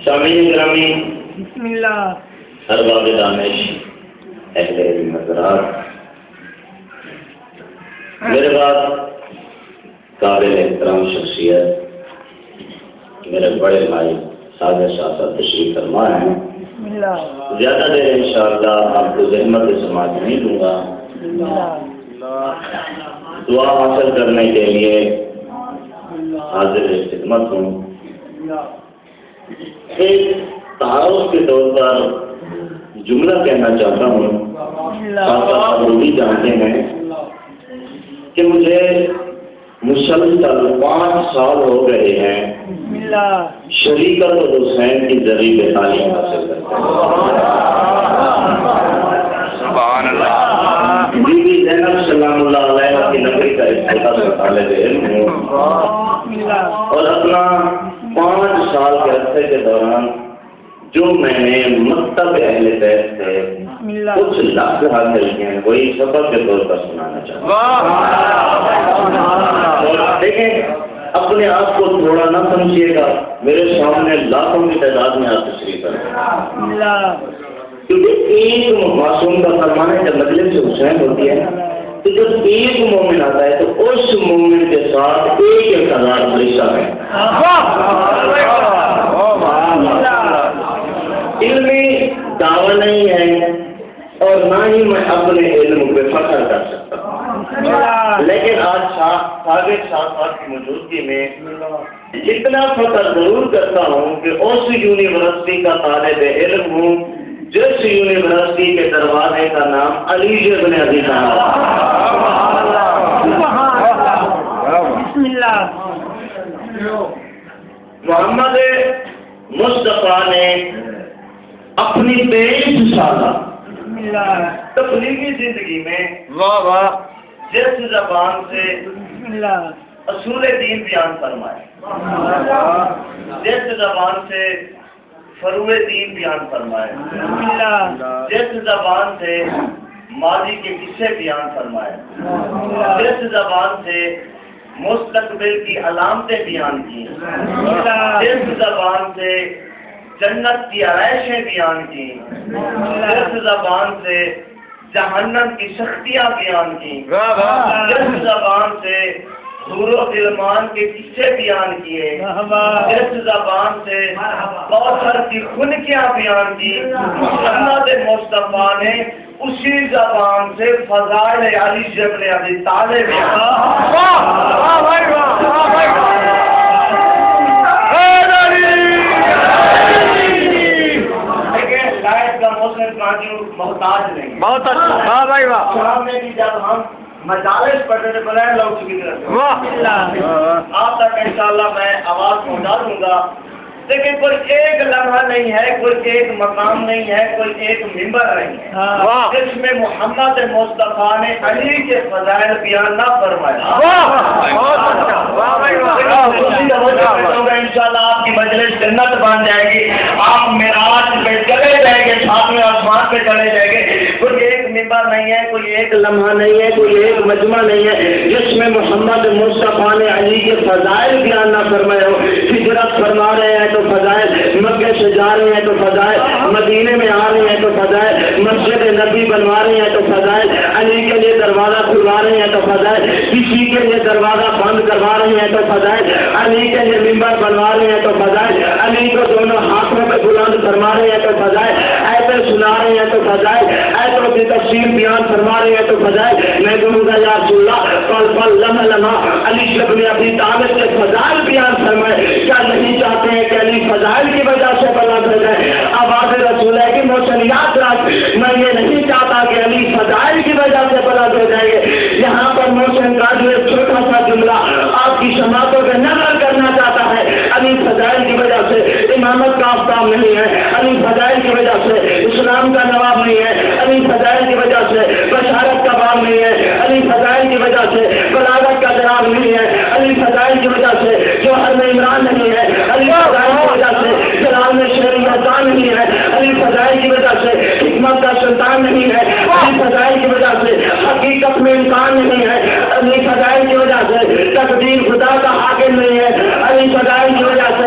سامعین گرامی، بسم اللہ، ارباب دانش، اہل علم حضرات، میرے بعد قابل احترام شخصیت میرے بڑے بھائی سازش آساد تشریف فرما ہیں۔ بسم اللہ، زیادہ دیر انشاءاللہ آپ کو زحمت سماعت نہیں دوں گا۔ بسم اللہ، دعا حاصل کرنے کے لیے حاضر خدمت ہوں۔ ایک تعارف کے طور پر جملہ کہنا چاہتا ہوں۔ آپ بھی جانتے ہیں کہ مجھے مسلسل 5 سال ہو گئے ہیں شریعت الحسین کی ذریعے تعلیم حاصل کرتے ہیں۔ سبحان اللہ۔ بی بی زینب سلام اللہ علیہ کی نبی کا ابتدا سے طالب علم ہوں، اور اپنا 5 سال کے عرصے کے دوران جو میں نے مکتب اہل بیت سے کچھ لفظ حاصل کیے ہیں وہی سبق کے طور پر سنانا چاہتا ہوں۔ دیکھیں، اپنے آپ کو تھوڑا نہ سمجھیے گا، میرے سامنے لاکھوں کی تعداد میں آپ تشریف کریں، کیونکہ ایک معصوم کا فرمان ہے جب مجلس حسین ہوتی ہے تو جب ایک مومن آتا ہے تو اس مومن کے ساتھ 1,000 فرشتہ ہے۔ علمی دعویٰ نہیں ہے اور نہ ہی میں اپنے علم پہ فخر کر سکتا ہوں، لیکن آج ساگر صاحب کی موجودگی میں اتنا فخر ضرور کرتا ہوں کہ اس یونیورسٹی کا طالب علم ہوں جس یونیورسٹی کے دروازے کا نام علی بن ابی طالب۔ بسم اللہ، محمد مصطفیٰ نے اپنی 23 سالہ تبلیغی زندگی میں جس زبان سے اصول دین بیان فرمائے، جس زبان سے فروع دین بیان فرمائے، جس زبان سے ماضی کے قصے بیان فرمائے، جس زبان سے مستقبل کی علامتیں بیان کی، جس زبان سے جنت کی آرائشیں بیان کی، جس زبان سے جہنم کی سختیاں بیان کی، جس زبان سے حور و غلمان کے قصے بیان کیے، جس زبان سے کوثر کی خنکیاں بیان کی، محمد مصطفیٰ نے اسی زبان سے فضائل علی بن ابی طالب محتاج نہیں۔ بہت اچھا، واہ بھائی واہ۔ شام میں بھی جب ہم مجالس پڑھتے تھے بلند لوگ چکی کرتے آپ تک انشاءاللہ میں آواز پہنچا دوں گا، لیکن کوئی ایک لمحہ نہیں ہے، کوئی ایک مقام نہیں ہے، کوئی ایک ممبر نہیں ہے جس میں محمد مصطفیٰ نے علی کے فضائل بیان نہ فرمایا۔ انشاءاللہ آپ کی مجلس جنت بن جائے گی، آپ معراج پہ چلے جائیں گے، ساتویں آسمان پہ چلے جائیں گے۔ کوئی ایک ممبر نہیں ہے، کوئی ایک لمحہ نہیں ہے، کوئی ایک مجمع نہیں ہے جس میں محمد مصطفیٰ نے علی کے فضائل بیان نہ فرمائے ہو۔ ہجرت فرما رہے ہیں تو فضائل، مکے سے جا رہے ہیں تو فضائل، مدینے میں آ رہے ہیں تو فضائل، مسجد نبی بنوا رہے ہیں تو فضائل، علی کے لیے دروازہ کھلوا رہے ہیں تو فضائل، کسی کے لیے دروازہ بند کروا رہے ہیں تو فضائل، علی کے لیے ممبر بنوا رہے ہیں تو فضائل، علی کو دونوں ہاتھوں میں بلند فرما رہے ہیں تو فضائل، ایسے سنا رہے ہیں تو فضائل، ایسوں کی تفسیر بیان فرما رہے ہیں تو فضائل۔ میں کہوں گا یا رسول اللہ، پل پل لمحہ لمحہ علی بن ابی طالب کے فضائل بیان فرمائے۔ کیا نہیں چاہتے ہیں کہ علی فضائل کی وجہ سے بلند ہو جائے؟ آواز رسول ہے کہ موسمیات رات میں یہ نہیں چاہتا کہ علی فضائل کی وجہ سے بلند ہو جائے گے۔ یہاں پر موسم کا جو ایک چھوٹا سا جملہ آپ کی سماعتوں پہ نقل کرنا چاہتا ہے۔ علی فضائل کی وجہ سے امامت کا آفتاب نہیں ہے، علی فضائل کی وجہ سے اسلام کا نواب نہیں ہے، علی فضائل کی وجہ سے بشارت کا باب نہیں ہے، علی فضائل کی وجہ سے بلاغت کا جناب نہیں ہے، علی فضائل کی وجہ سے جوہر میں عمران نہیں ہے، علی فضائل کی وجہ سے جلال میں شیر مردان نہیں ہے، علی فضائل کی وجہ سے حکمت کا سلطان نہیں ہے، علی فضائل کی وجہ سے حقیقت میں انسان نہیں ہے، علی فضائل کی وجہ سے تقدیر خدا کا حاکم نہیں ہے، علی فضائل کی وجہ سے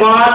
5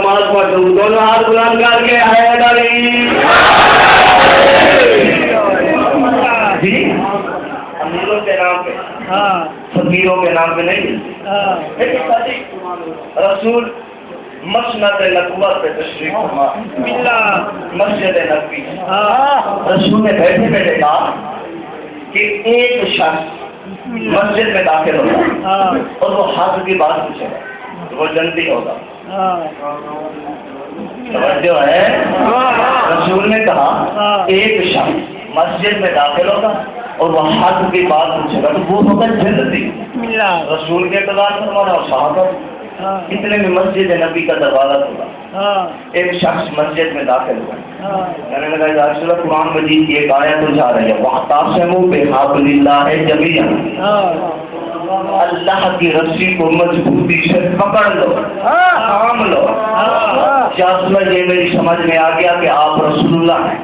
نماز پڑھوں دونوں ہاتھ بلند کر کے حیدری جی امیروں کے نام پہ فقیروں کے نام پہ نہیں رسول مسند نبوت پہ تشریف فرما مسجد نبوی رسول نے بیٹھے بیٹھے کہا کہ ایک شخص مسجد میں داخل ہوگا اور وہ حق کی بات پوچھے گا وہ جنتی ہوگا توجہ ہے رسول نے کہا ایک شخص مسجد میں داخل ہوگا اور وہ حق کی بات پوچھے گا تو وہ ہوگا جنتی رسول کے اقتدار فرمانا اور صحابہ اتنے میں مسجد نبی کا دروازہ کھلا ایک شخص مسجد میں داخل ہوا میں نے کہا یا رسول اللہ قرآن مجید کی ایک آیت اٹھا رہی ہے وَاعْتَصِمُوا بِحَبْلِ اللَّهِ جَمِيعًا اللہ کی رسی کو مضبوطی سے پکڑ لو تھام لو یہ میری سمجھ میں آ گیا کہ آپ رسول اللہ ہیں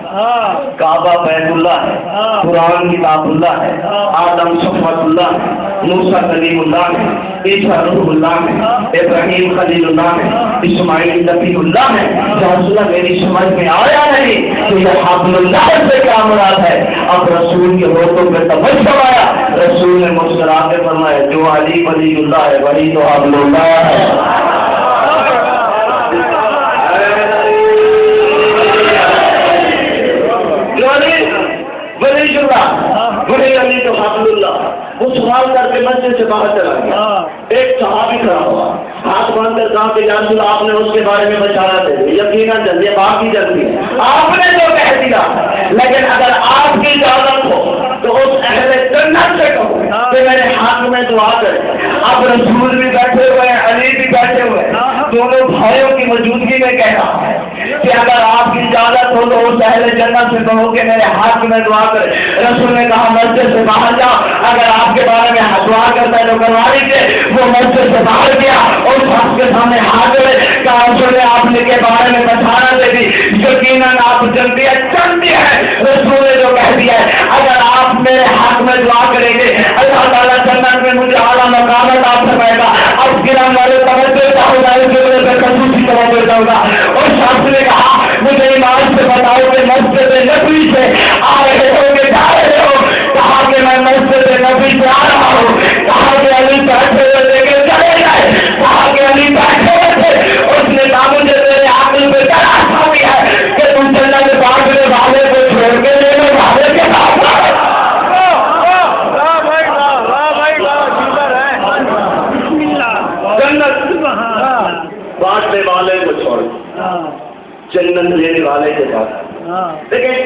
کعبہ بیت اللہ ہے قرآن کتاب اللہ ہے آدم صفوت اللہ ہے موسیٰ کلیم اللہ ہے عیسیٰ روح اللہ ہے ابراہیم خلیل اللہ ہے اسماعیل نبی اللہ ہے یا رسول اللہ میری سمجھ میں آیا نہیں کہ یہ حبل اللہ سے کیا مراد ہے اب رسول کے ہوٹوں پہ تبسم آیا رسول نے مسکرا کے فرمایا جو علی ولی اللہ ہے وہی تو حبل اللہ ہے ولی اللہ ولی علی تو حبل اللہ وہ سوال کر کے مسجد سے باہر چلا گیا ایک صحابی کھڑا ہوا ہاتھ باندھ کر کہا کہ یا رسول اللہ آپ نے اس کے بارے میں بشارت دے دی یقیناً جلدی آپ کی جلدی آپ نے تو کہہ دیا لیکن اگر آپ کی اجازت ہو تو اس اہل جنت سے کہو کہ میرے ہاتھ میں دعا کرے اب رسول بھی بیٹھے ہوئے ہیں علی بھی بیٹھے ہوئے دونوں بھائیوں کی موجودگی میں کہہ رہا ہے کہ اگر آپ کی اجازت ہو تو اس اہل جنت سے کہو کہ میرے ہاتھ میں دعا کرے رسول نے کہا مسجد سے باہر جاؤ اگر آپ کے بارے میں دعا کرتا ہے تو کروا لیجیے وہ مسجد سے باہر گیا اور شخص کے سامنے ہاتھ میں کہا رسول نے آپ نے کے بارے میں بشارت دے دی یقیناً آپ جلدی چلتی ہے رسول نے جو کہہ دیا ہے اگر آپ میرے ہاتھ میں دعا کریں گے اللہ تعالیٰ جنت میں مجھے اعلیٰ مقام عطا فرمائے گا اب گرام والے توجہ چاہوں گا خصوصی توجہ چاہوں گا اور شخص نے کہا مجھے ایمان سے بتاؤ کہ مسجد نبوی سے آ رہے ہو کہ جا رہے ہو کہا کہ میں مسجد نبوی سے آ رہا ہوں کہا کہ علی بیٹھے ہوئے لے کے چلے گئے کہا کہ علی بیٹھے ہوئے تھے اس نے کہا مجھے میرے عقل پہ چلا سا دیا ہے کہ تم جنت باغنے والے کو چھوڑ کے لینے والے کے ساتھ بانٹنے والے کو چھوڑ جنت لینے والے کے ساتھ دیکھیں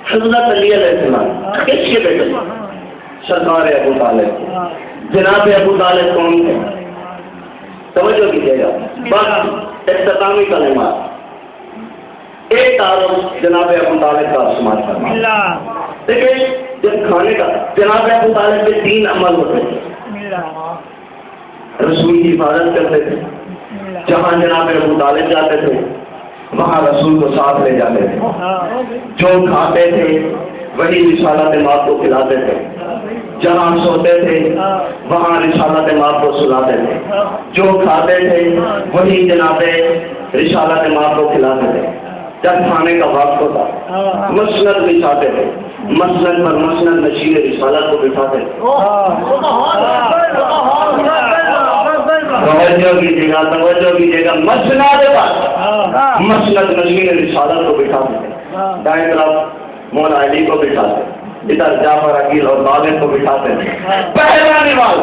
حضرت علی علیہ السلام کس کے بیٹے سرکار ابو طالب جناب ابو طالب کون تھے توجہ کیجیے گا بس اختتامی کلمات ایک تعارف جناب ابو طالب کا سماج کرنا دیکھیں جب کھانے کا جناب ابو طالب کے 3 عمل ہوتے تھے رسول کی حفاظت کرتے تھے جہاں جناب ابو طالب جاتے تھے وہاں رسول کو ساتھ لے جاتے تھے جو کھاتے تھے وہی رسالت ماں کو کھلاتے تھے جہاں سوتے تھے وہاں رسالت ماں کو سلاتے تھے جو کھاتے تھے وہی جناب رسالت ماں کو کھلاتے تھے جب کھانے کا وقت ہوتا مسند بچھاتے تھے مسند پر مسند نشین رسالت کو بٹھاتے تھے توجہ کیجیے گا مسند پر مسند نشین رسالت کو بٹھاتے تھے دائیں طرف مولا علی کو بٹھاتے ادھر جعفر عقیل اور طالب کو بٹھاتے تھے پہلا نواز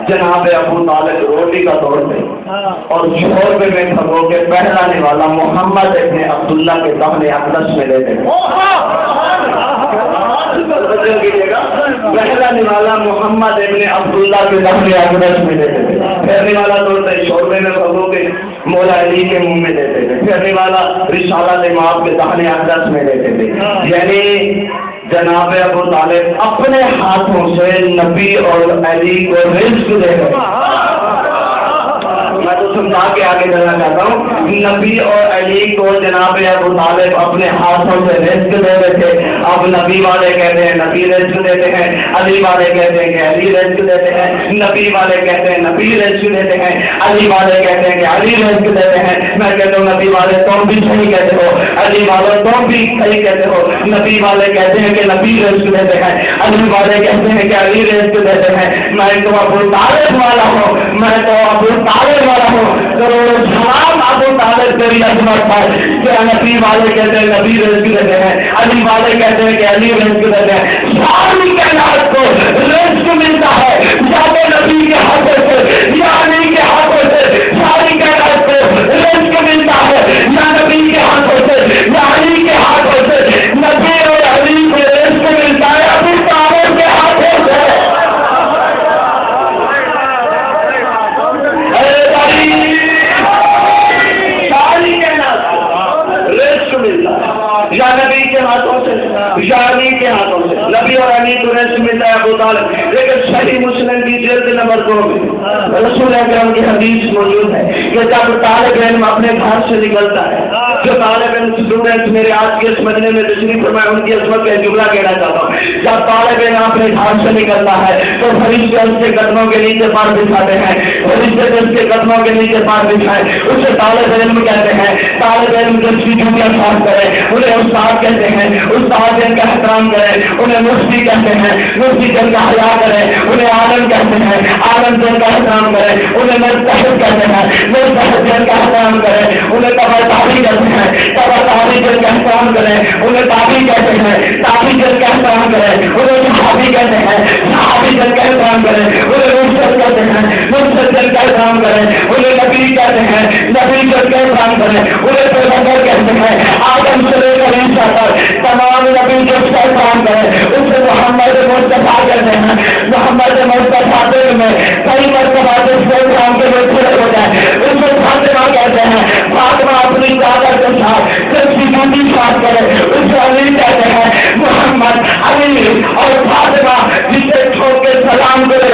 جناب ابو طالب روٹی کا توڑتے اور شوربے میں کھگو کے پہلا نوالا محمد ابن عبداللہ کے دہن اقدس میں لیتے پہلا نوالا محمد ابن عبداللہ کے دہن اقدس میں لیتے تھے پہلے والا توڑتے شوربے میں کھگو کے مولا علی کے منہ میں دیتے تھے پہلے والا رسالت امام کے دہن اقدس میں لیتے تھے یعنی جناب ابو طالب اپنے ہاتھوں سے نبی اور علی کو رزق دے گئے میں تو سمجھا کے آگے چلنا چاہتا ہوں. نبی اور علی کو جناب ابو طالب اپنے ہاتھوں سے رزق دے رہے تھے. اب نبی والے کہتے ہیں نبی رزق دیتے ہیں, علی والے کہتے ہیں کہ علی رزق دیتے ہیں, نبی والے کہتے ہیں نبی رزق دیتے ہیں, علی والے کہتے ہیں کہ علی رزق دیتے ہیں. میں کہتا ہوں نبی والے تم بھی صحیح کہتے ہو, علی والے تم بھی صحیح کہتے ہو. نبی والے کہتے ہیں کہ نبی رزق دیتے ہیں, علی والے کہتے ہیں کہ علی رزق دیتے ہیں. میں تو ابو طالب والا ہوں, میں تو ابو طالب والا ہوں. کروڑوں سلام ابو طالب تیری عظمت ہے کہ نبی والے کہتے ہیں نبی رزق دیتے ہیں, علی والے کہتے ہیں کہ علی رزق دیتے ہیں. ساری کائنات کو رزق ملتا ہے یا تو نبی کے ہاتھوں سے یا علی کے ہاتھوں سے. ساری کائنات کو رزق ملتا ہے یا نبی کے ہاتھوں سے یا علی کے ہاتھوں سے. نبی اور علی کو رزق ملتا ہے ابو طالب کے ہاتھوں سے. ساری کائنات رزق ملتا ہے یا نبی کے ہاتھوں سے یا علی کے ہاتھوں سے. نبی اور علی کو رزق ملتا ہے ابو طالب. لیکن صحیح مسلم کی جلد نمبر 2 میں رسول اکرم کی حدیث موجود ہے کہ جب طالب علم اپنے گھر سے نکلتا ہے, جو طالب علم اسٹوڈنٹ میرے آج کے اس مجلے میں تشریف فرمائے ان کی عظمت کا جملہ کہنا چاہتا ہوں. جب طالب علم اپنے گھر سے نکلتا ہے تو فرشتے اس کے قدموں کے نیچے پار بچھاتے ہیں, فرشتے اس کے قدموں کے نیچے پار بچھائے اسے طالب علم کہتے ہیں. طالب علم جس کی جوتیاں صاف کرے انہیں استاد کہتے ہیں, استاد جن کا احترام کرے انہیں مفتی کہتے ہیں, مفتی جن کا حیا کرے انہیں عالم کہتے ہیں, عالم جن کا احترام کرے انہیں مجتہد کہتے ہیں, مجتہد جن کا احترام کرے انہیں تبرتابی کہتے ہیں, تبرتابی جن کا احترام کرے انہیں تابی کہتے ہیں, تابی جن کا احترام کرے انہیں صحابی کہتے ہیں, صحابی جن کا احترام کرے انہیں مرشد کہتے ہیں, مرشد جن کا احترام کرے انہیں نبی کہتے ہیں, نبی جن کا احترام کرے انہیں پیغمبر کہتے ہیں. آدم سے لے کر عیسیٰ تک تمام نبی جو اس کا احترام کرے اسے محمد مصطفیٰ کہتے ہیں. محمد مصطفیٰ دل میں کئی مرتبہ جس کے احترام کے لیے کھڑے ہو جائے اسے فاطمہ کہتے ہیں. فاطمہ اپنی چادر کے ساتھ جس کی جوتی صاف کرے اسے علی کہتے ہیں. محمد علی اور فاطمہ جسے چھوڑ کے سلام کرے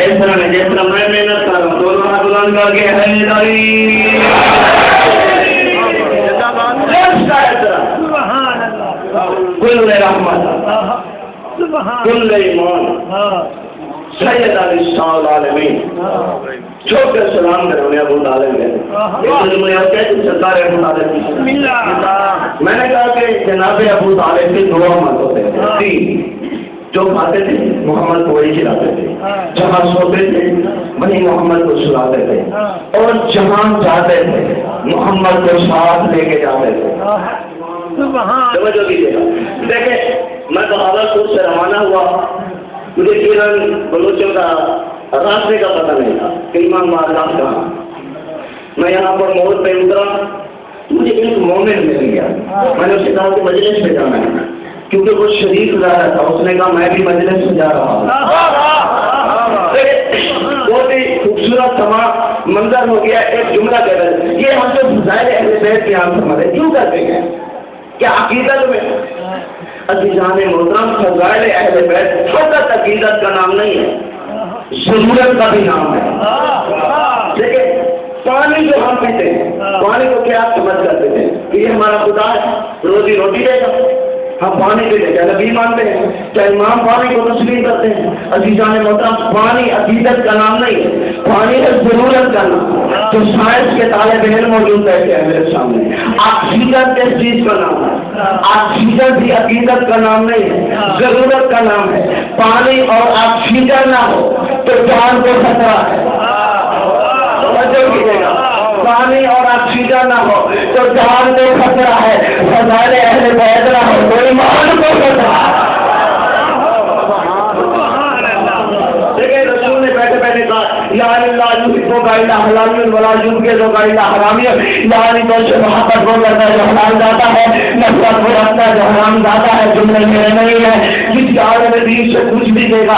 اس طرح میں جس طرح میں محنت کر رہا ہوں دونوں ہاتھ بلند کر کے کل رحمت کل ایمان سید علی شاہ العالمین چھوڑ کر سلام کرے انہیں ابو طالب سرکار ابو طالب. میں نے کہا کہ جناب ابو طالب کے 2 امت ہوتے ہیں. جو کھاتے تھے محمد کو وہی کھلاتے تھے, جہاں سوتے تھے وہیں محمد کو سلاتے تھے, اور جہاں جاتے تھے محمد کو ساتھ لے کے جاتے تھے. توجہ کیجیے گا. دیکھیں میں بہاولپور سے روانہ ہوا, مجھے کرن بلوچوں کا راستے کا پتہ نہیں تھا کہ امام مہاراج کہاں. میں یہاں پر موڑ پہ اترا, مجھے ایک مومن مل گیا. میں نے اس کے کہا کہ مجلس پہ جانا ہے کیونکہ وہ شریف جا رہا تھا. اس نے کہا میں بھی مجلس میں جا رہا ہوں. بہت ہی خوبصورت سما منظر ہو گیا. ایک جملہ کہہ رہے ہیں یہ ہم جو فضائل اہل بیت کے آپ سمجھے کیوں کرتے ہیں, کیا عقیدت میں عزیزان محترم فضائل اہل بیت فقط عقیدت کا نام نہیں ہے, ضرورت کا بھی نام ہے. دیکھیں پانی جو ہم پیتے ہیں پانی کو کیا سمجھ کرتے ہیں کہ یہ ہمارا خدا ہے, روزی روٹی دے گا. ہم پانی پہ کیا نبی مانتے ہیں, کیا امام پانی کو تسلیم کرتے ہیں. عزیزان محترم پانی عقیدت کا نام نہیں ہے, پانی ہے ضرورت کا نام. تو سائنس کے طالب علم موجود بیٹھے ہیں میرے سامنے. عقیدت کس چیز کا نام ہے؟ عقیدت بھی عقیدت کا نام نہیں ہے, ضرورت کا نام ہے. پانی اور عقیدت نہ ہو تو جان کو خطرہ ہے. پانی اور آکسیجن نہ ہو تو جان کو خطرہ ہے. فضائل اہل بیت نہ ہو تو ایمان کو خطرہ ہے. دیکھیں رسول نے بیٹھے بیٹھے کہا یعنی لا یحب الا حلال ولا یبغض الا حرام. یعنی تو سے محبت وہ کرتا ہے جو حلال ذاتا ہے, نفرت وہ رکھتا ہے جو حرام ذاتا ہے. جملے میرے نہیں ہے, جس عالم دین سے کچھ بھی دے گا